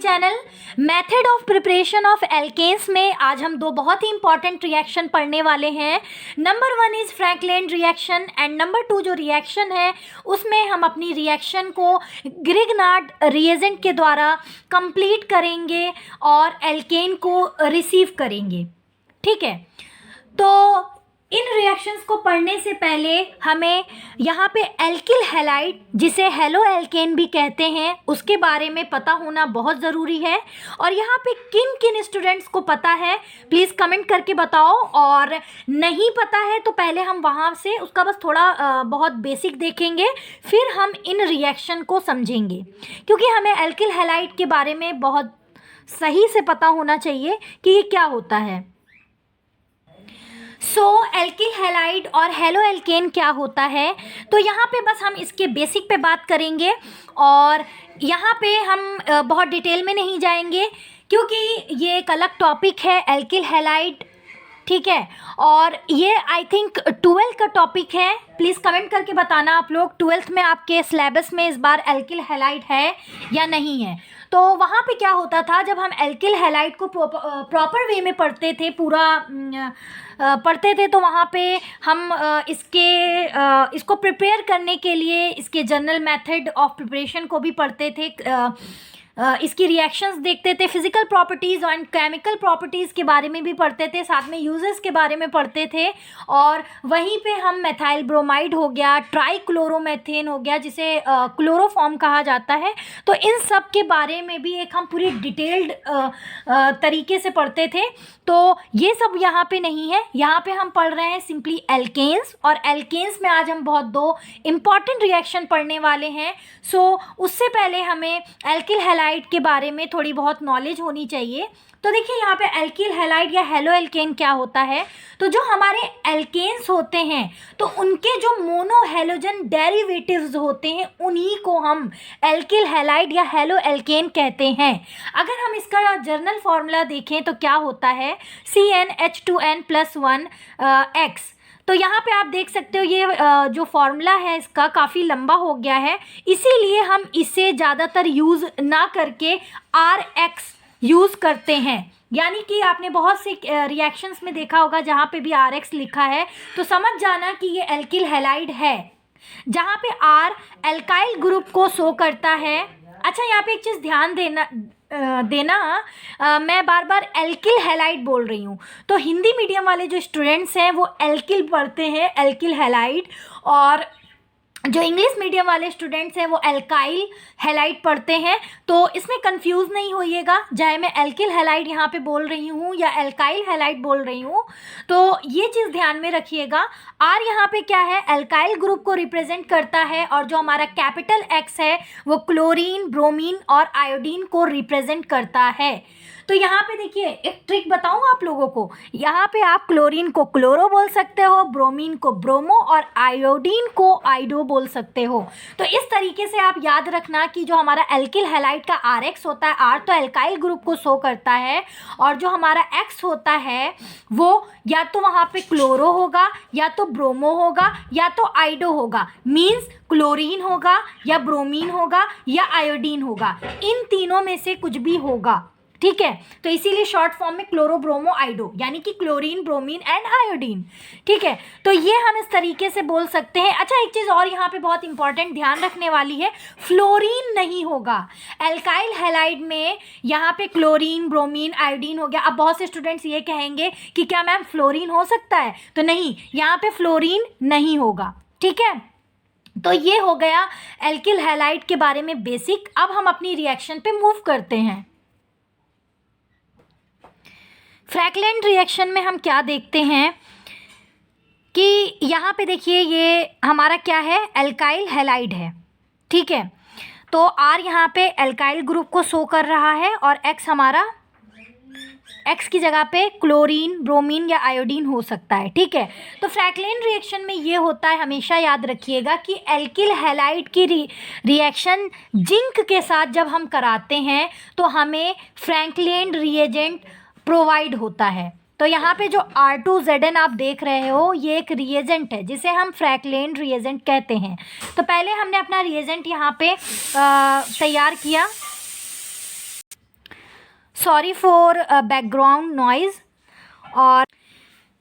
Channel. Method of preparation of alkanes में आज हम दो बहुत ही इंपॉर्टेंट रिएक्शन पढ़ने वाले हैं। Number 1 is Frankland reaction and number 2 जो रिएक्शन है उसमें हम अपनी रिएक्शन को ग्रिग्नार्ड रिएजेंट के द्वारा कंप्लीट करेंगे और एल्केन को रिसीव करेंगे। ठीक है, तो इन रिएक्शंस को पढ़ने से पहले हमें यहाँ पे एल्किल हैलाइड जिसे हेलो एल्केन भी कहते हैं उसके बारे में पता होना बहुत ज़रूरी है। और यहाँ पे किन किन स्टूडेंट्स को पता है प्लीज़ कमेंट करके बताओ, और नहीं पता है तो पहले हम वहाँ से उसका बस थोड़ा बहुत बेसिक देखेंगे, फिर हम इन रिएक्शन को समझेंगे, क्योंकि हमें एल्किल हैलाइड के बारे में बहुत सही से पता होना चाहिए कि ये क्या होता है। एल्किल हैलाइड और हेलो एल्केन क्या होता है, तो यहाँ पे बस हम इसके बेसिक पे बात करेंगे और यहाँ पे हम बहुत डिटेल में नहीं जाएंगे क्योंकि ये एक अलग टॉपिक है एल्किल हैलाइड। ठीक है, और ये आई थिंक 12th का टॉपिक है। प्लीज़ कमेंट करके बताना आप लोग 12th में आपके सिलेबस में इस बार एल्किल हैलाइड है या नहीं है। तो वहाँ पे क्या होता था, जब हम एल्किल हैलाइड को प्रॉपर वे में पढ़ते थे, पढ़ते थे, तो वहाँ पे हम इसको प्रिपेयर करने के लिए इसके जनरल मेथड ऑफ प्रिपरेशन को भी पढ़ते थे, इसकी रिएक्शंस देखते थे, फिजिकल प्रॉपर्टीज़ और केमिकल प्रॉपर्टीज़ के बारे में भी पढ़ते थे, साथ में यूजेस के बारे में पढ़ते थे। और वहीं पे हम मेथाइल ब्रोमाइड हो गया, ट्राईक्लोरोमेथेन हो गया जिसे क्लोरोफॉर्म कहा जाता है, तो इन सब के बारे में भी एक हम पूरी डिटेल्ड तरीके से पढ़ते थे। तो ये सब यहाँ पे नहीं है, यहाँ पे हम पढ़ रहे हैं सिंपली एल्केन्स, और एल्केन्स में आज हम बहुत दो इम्पॉर्टेंट रिएक्शन पढ़ने वाले हैं। उससे पहले हमें एल्किल हैलाइड के बारे में थोड़ी बहुत नॉलेज होनी चाहिए। तो देखिए यहाँ पे एल्किल हैलाइड या हेलो एल्केन क्या होता है, तो जो हमारे एल्केन्स होते हैं तो उनके जो मोनो हैलोजन डेरिवेटिव्स होते हैं उन्हीं को हम एल्किल हैलाइड या हेलो एल्केन कहते हैं। अगर हम इसका जर्नल फॉर्मूला देखें तो क्या होता है, CnH2n+1 X। तो यहाँ पे आप देख सकते हो ये जो फॉर्मूला है इसका काफ़ी लंबा हो गया है, इसीलिए हम इसे ज़्यादातर यूज़ ना करके RX यूज़ करते हैं। यानी कि आपने बहुत से रिएक्शंस में देखा होगा जहाँ पे भी RX लिखा है तो समझ जाना कि ये एल्किल हैलाइड है, जहाँ पे R एल्काइल ग्रुप को शो करता है। अच्छा, यहाँ पे एक चीज़ ध्यान देना, मैं बार बार एल्किल हैलाइड बोल रही हूँ, तो हिंदी मीडियम वाले जो स्टूडेंट्स हैं वो एल्किल पढ़ते हैं, एल्किल हैलाइड, और जो इंग्लिश मीडियम वाले स्टूडेंट्स हैं वो एल्काइल हैलाइड पढ़ते हैं। तो इसमें कंफ्यूज नहीं होइएगा, चाहे मैं एल्किल हैलाइड यहाँ पे बोल रही हूँ या एल्काइल हैलाइड बोल रही हूँ, तो ये चीज़ ध्यान में रखिएगा। R यहाँ पे क्या है, एल्काइल ग्रुप को रिप्रेजेंट करता है, और जो हमारा कैपिटल X है वो क्लोरीन, ब्रोमीन और आयोडीन को रिप्रेजेंट करता है। तो यहाँ पे देखिए एक ट्रिक बताऊँ आप लोगों को, यहाँ पे आप क्लोरीन को क्लोरो बोल सकते हो, ब्रोमीन को ब्रोमो और आयोडीन को आइडो बोल सकते हो। तो इस तरीके से आप याद रखना कि जो हमारा एल्किल हैलाइड का RX होता है, R तो एल्काइल ग्रुप को शो करता है, और जो हमारा X होता है वो या तो वहाँ पे क्लोरो होगा, या तो ब्रोमो होगा, या तो आइडो होगा, मीन्स क्लोरीन होगा या ब्रोमीन होगा या आयोडीन होगा, इन तीनों में से कुछ भी होगा। ठीक है, तो इसीलिए शॉर्ट फॉर्म में क्लोरो ब्रोमो आइडो, यानी कि क्लोरीन, ब्रोमीन एंड आयोडीन। ठीक है, तो ये हम इस तरीके से बोल सकते हैं। अच्छा, एक चीज़ और यहाँ पे बहुत इंपॉर्टेंट ध्यान रखने वाली है, फ्लोरीन नहीं होगा एल्काइल हैलाइड में। यहाँ पे क्लोरीन, ब्रोमीन, आयोडीन हो गया। अब बहुत से स्टूडेंट्स ये कहेंगे कि क्या मैम फ्लोरीन हो सकता है, तो नहीं, यहाँ पे फ्लोरीन नहीं होगा। ठीक है, तो ये हो गया एल्किल हैलाइड के बारे में बेसिक। अब हम अपनी रिएक्शन पे मूव करते हैं। फ्रैंकलैंड रिएक्शन में हम क्या देखते हैं कि यहाँ पे देखिए ये हमारा क्या है, एल्काइल हैलाइड है। ठीक है, तो R यहाँ पे एल्काइल ग्रुप को शो कर रहा है, और X हमारा, X की जगह पे क्लोरीन, ब्रोमीन या आयोडीन हो सकता है। ठीक है, तो फ्रैंकलैंड रिएक्शन में ये होता है, हमेशा याद रखिएगा कि एल्किल हैलाइड की रिएक्शन जिंक के साथ जब हम कराते हैं तो हमें फ्रैंकलैंड रिएजेंट प्रोवाइड होता है। तो यहाँ पे जो R2Zn आप देख रहे हो ये एक रिएजेंट है जिसे हम फ्रैंकलैंड रिएजेंट कहते हैं। तो पहले हमने अपना रिएजेंट यहाँ पे तैयार किया। Sorry for background noise. और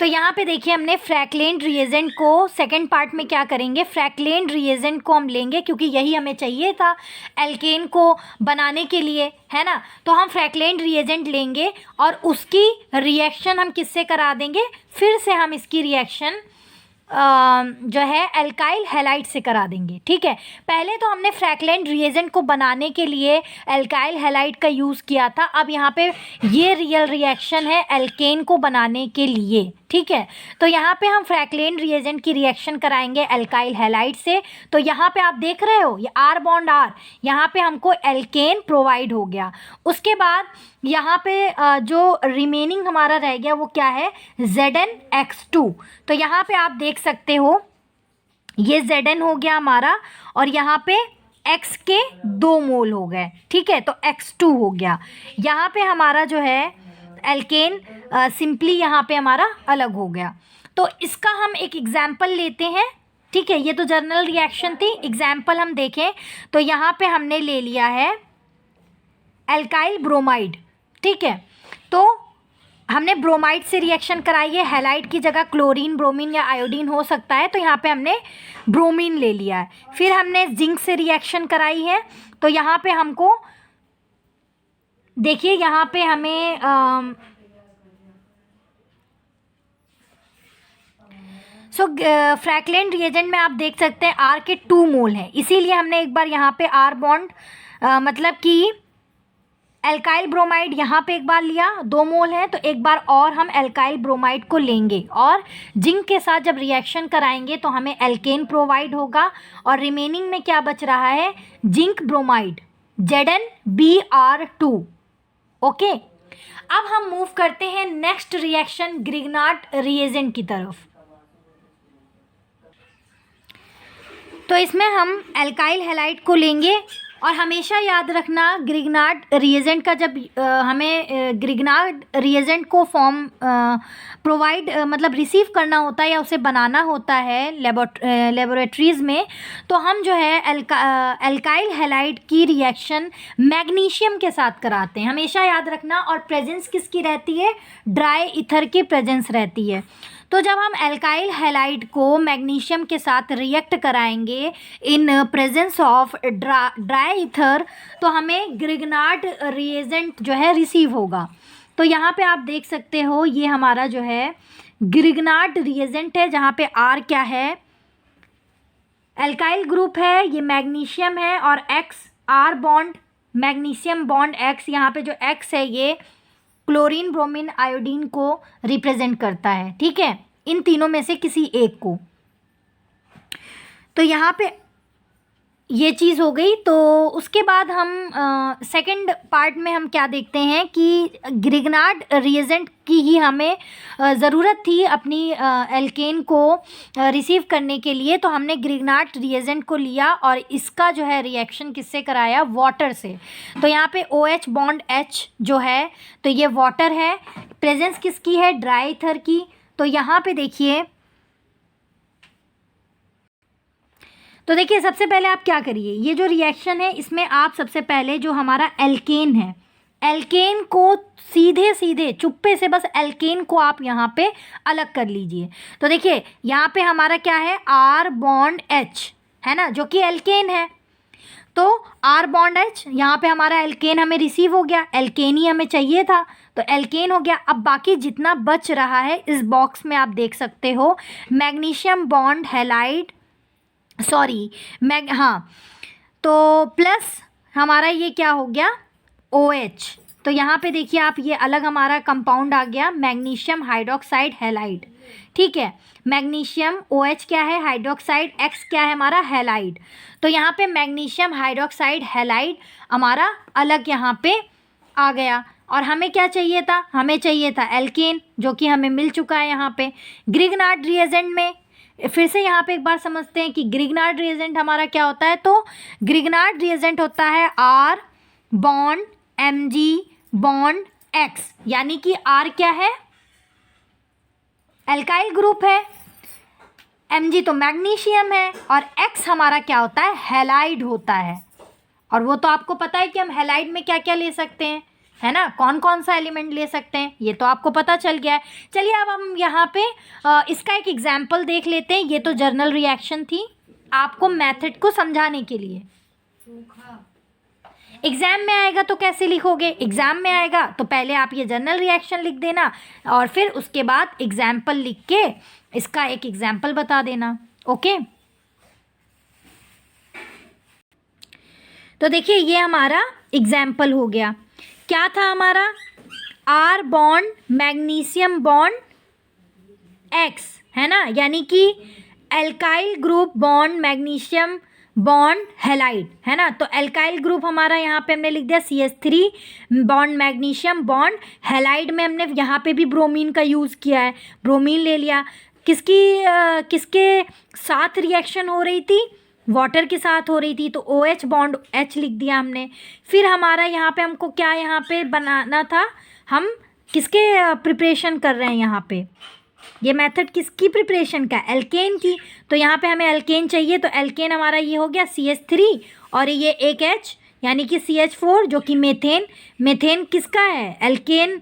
तो यहाँ पे देखिए हमने फ्रैक्लेंड रिएजेंट को सेकंड पार्ट में क्या करेंगे, फ्रैक्लेंड रिएजेंट को हम लेंगे क्योंकि यही हमें चाहिए था एल्केन को बनाने के लिए, है ना। तो हम फ्रैक्लेंड रिएजेंट लेंगे और उसकी रिएक्शन हम किससे करा देंगे, फिर से हम इसकी रिएक्शन जो है एल्काइल हैलाइड से करा देंगे, ठीक है। पहले तो हमने फ्रैक्लेंड रिएजेंट को बनाने के लिए एल्काइल हैलाइड का यूज़ किया था, अब यहाँ पे ये रियल रिएक्शन है एल्केन को बनाने के लिए, ठीक है। तो यहाँ पे हम फ्रैक्लेंड रिएजेंट की रिएक्शन कराएंगे एल्काइल हैलाइड से। तो यहाँ पे आप देख रहे हो ये R बॉन्ड R, यहाँ पे हमको एल्केन प्रोवाइड हो गया। उसके बाद यहाँ पे जो रिमेनिंग हमारा रह गया वो क्या है, ZnX2। तो यहाँ पे आप देख सकते हो ये Zn हो गया हमारा और यहाँ पे X के 2 मोल हो गए, ठीक है। तो X2 हो गया। यहाँ पे हमारा जो है एल्केन सिंपली यहाँ पे हमारा अलग हो गया। तो इसका हम एक एग्जाम्पल लेते हैं, ठीक है। ये तो जनरल रिएक्शन थी, एग्जाम्पल हम देखें तो यहाँ पे हमने ले लिया है एल्काइल ब्रोमाइड, ठीक है। तो हमने ब्रोमाइड से रिएक्शन कराई है, हैलाइड की जगह क्लोरीन, ब्रोमीन या आयोडीन हो सकता है, तो यहाँ पे हमने ब्रोमीन ले लिया है। फिर हमने जिंक से रिएक्शन कराई है, तो यहाँ पे हमको देखिए यहाँ पे हमें फ्रैक्लेंड रिएजेंट में आप देख सकते हैं R के 2 मोल हैं, इसीलिए हमने एक बार यहाँ पे R बॉन्ड मतलब कि एल्काइल ब्रोमाइड यहाँ पे एक बार लिया, 2 मोल है, तो एक बार और हम एल्काइल ब्रोमाइड को लेंगे और जिंक के साथ जब रिएक्शन कराएंगे तो हमें एल्केन प्रोवाइड होगा और रिमेनिंग में क्या बच रहा है, जिंक ब्रोमाइड ZnBr2। ओके, अब हम मूव करते हैं नेक्स्ट रिएक्शन ग्रिग्नार्ड रिएजेंट की तरफ। तो इसमें हम एल्काइल हैलाइड को लेंगे और हमेशा याद रखना ग्रिग्नार्ड रिएजेंट का जब हमें ग्रिग्नार्ड रिएजेंट को फॉर्म प्रोवाइड मतलब रिसीव करना होता है या उसे बनाना होता है लेबोरेटरीज़ में, तो हम जो है एल्काइल हैलाइड की रिएक्शन मैग्नीशियम के साथ कराते हैं, हमेशा याद रखना। और प्रेजेंस किसकी रहती है, ड्राई ईथर की प्रेजेंस रहती है। तो जब हम एल्काइल हैलाइड को मैग्नीशियम के साथ रिएक्ट कराएंगे in presence of dry ether, तो हमें ग्रिग्नार्ड रिएजेंट जो है रिसीव होगा। तो यहाँ पे आप देख सकते हो ये हमारा जो है ग्रिग्नार्ड रिएजेंट है, जहाँ पे R क्या है, एल्काइल ग्रुप है, ये मैग्नीशियम है, और X R bond magnesium bond X, यहाँ पे जो X है ये क्लोरीन, ब्रोमीन, आयोडीन को रिप्रेजेंट करता है, ठीक है, इन तीनों में से किसी एक को। तो यहाँ पे ये चीज़ हो गई। तो उसके बाद हम सेकंड पार्ट में हम क्या देखते हैं कि ग्रिग्नार्ड रिएजेंट की ही हमें ज़रूरत थी अपनी एल्केन को रिसीव करने के लिए। तो हमने ग्रिग्नार्ड रिएजेंट को लिया और इसका जो है रिएक्शन किससे कराया, वाटर से। तो यहाँ पे OH बॉन्ड H जो है तो ये वाटर है, प्रेजेंस किसकी है, ड्राई ईथर की। तो यहाँ पे देखिए, तो देखिए सबसे पहले आप क्या करिए, ये जो रिएक्शन है इसमें आप सबसे पहले जो हमारा एल्केन है, एल्केन को सीधे सीधे चुप्पे से बस एल्केन को आप यहाँ पे अलग कर लीजिए। तो देखिए यहाँ पे हमारा क्या है, R बॉन्ड H है ना, जो कि एल्केन है। तो R बॉन्ड H, यहाँ पे हमारा एल्केन हमें रिसीव हो गया, एल्केन ही हमें चाहिए था तो एल्केन हो गया। अब बाकी जितना बच रहा है इस बॉक्स में आप देख सकते हो, मैग्नीशियम बॉन्ड हैलाइड तो प्लस हमारा ये क्या हो गया, OH। तो यहाँ पे देखिए आप, ये अलग हमारा कंपाउंड आ गया, मैग्नीशियम हाइड्रोक्साइड हैलाइड, ठीक है। मैग्नीशियम OH क्या है, हाइड्रोक्साइड, X क्या है हमारा, हैलाइड। तो यहाँ पे मैग्नीशियम हाइड्रोक्साइड हैलाइड हमारा अलग यहाँ पे आ गया। और हमें क्या चाहिए था, हमें चाहिए था एल्केन, जो कि हमें मिल चुका है यहाँ पे ग्रिग्नार्ड रिएजेंट में। फिर से यहाँ पे एक बार समझते हैं कि ग्रिग्नार्ड रिएजेंट हमारा क्या होता है। तो ग्रिग्नार्ड रिएजेंट होता है R bond Mg bond X, यानी कि R क्या है, एल्काइल ग्रुप है, Mg तो मैग्नीशियम है, और X हमारा क्या होता है, हैलाइड होता है। और वो तो आपको पता है कि हम हैलाइड में क्या क्या ले सकते हैं, है ना, कौन कौन सा एलिमेंट ले सकते हैं ये तो आपको पता चल गया है। चलिए अब हम यहाँ पे इसका एक एग्जाम्पल देख लेते हैं। ये तो जर्नल रिएक्शन थी आपको मेथड को समझाने के लिए। एग्जाम में आएगा तो कैसे लिखोगे, एग्जाम में आएगा तो पहले आप ये जर्नल रिएक्शन लिख देना और फिर उसके बाद एग्जाम्पल लिख के इसका एक एग्जाम्पल बता देना। ओके, तो देखिए ये हमारा एग्जाम्पल हो गया। क्या था हमारा, R bond magnesium bond X, है ना, यानी कि alkyl group bond magnesium bond halide, है ना। तो एल्काइल ग्रुप हमारा यहाँ पे हमने लिख दिया CH3 bond magnesium bond halide में हमने यहाँ पे भी ब्रोमीन का यूज़ किया है, ब्रोमीन ले लिया। किसके साथ रिएक्शन हो रही थी, वाटर के साथ हो रही थी, तो OH बॉन्ड H लिख दिया हमने। फिर हमारा यहाँ पे हमको क्या यहाँ पे बनाना था, हम किसके प्रिपरेशन कर रहे हैं यहाँ पे, ये मेथड किसकी प्रिपरेशन का, एल्केन की। तो यहाँ पे हमें एल्केन चाहिए, तो एल्केन हमारा ये हो गया CH3 और ये एक H यानी कि CH4 जो कि मेथेन। मेथेन किसका है, एल्केन,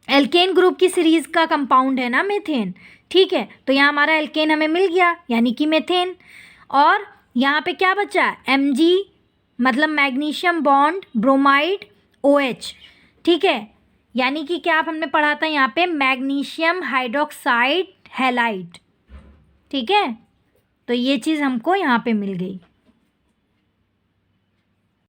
एल्केन ग्रुप की सीरीज़ का कंपाउंड है ना मेथेन, ठीक है। तो यहाँ हमारा एल्केन हमें मिल गया यानी कि मेथेन। और यहाँ पे क्या बचा, Mg मतलब मैग्नीशियम बॉन्ड ब्रोमाइड OH, ठीक है, यानी कि क्या आप हमने पढ़ा था यहाँ पे मैग्नीशियम हाइड्रोक्साइड हैलाइड, ठीक है। तो ये चीज़ हमको यहाँ पे मिल गई।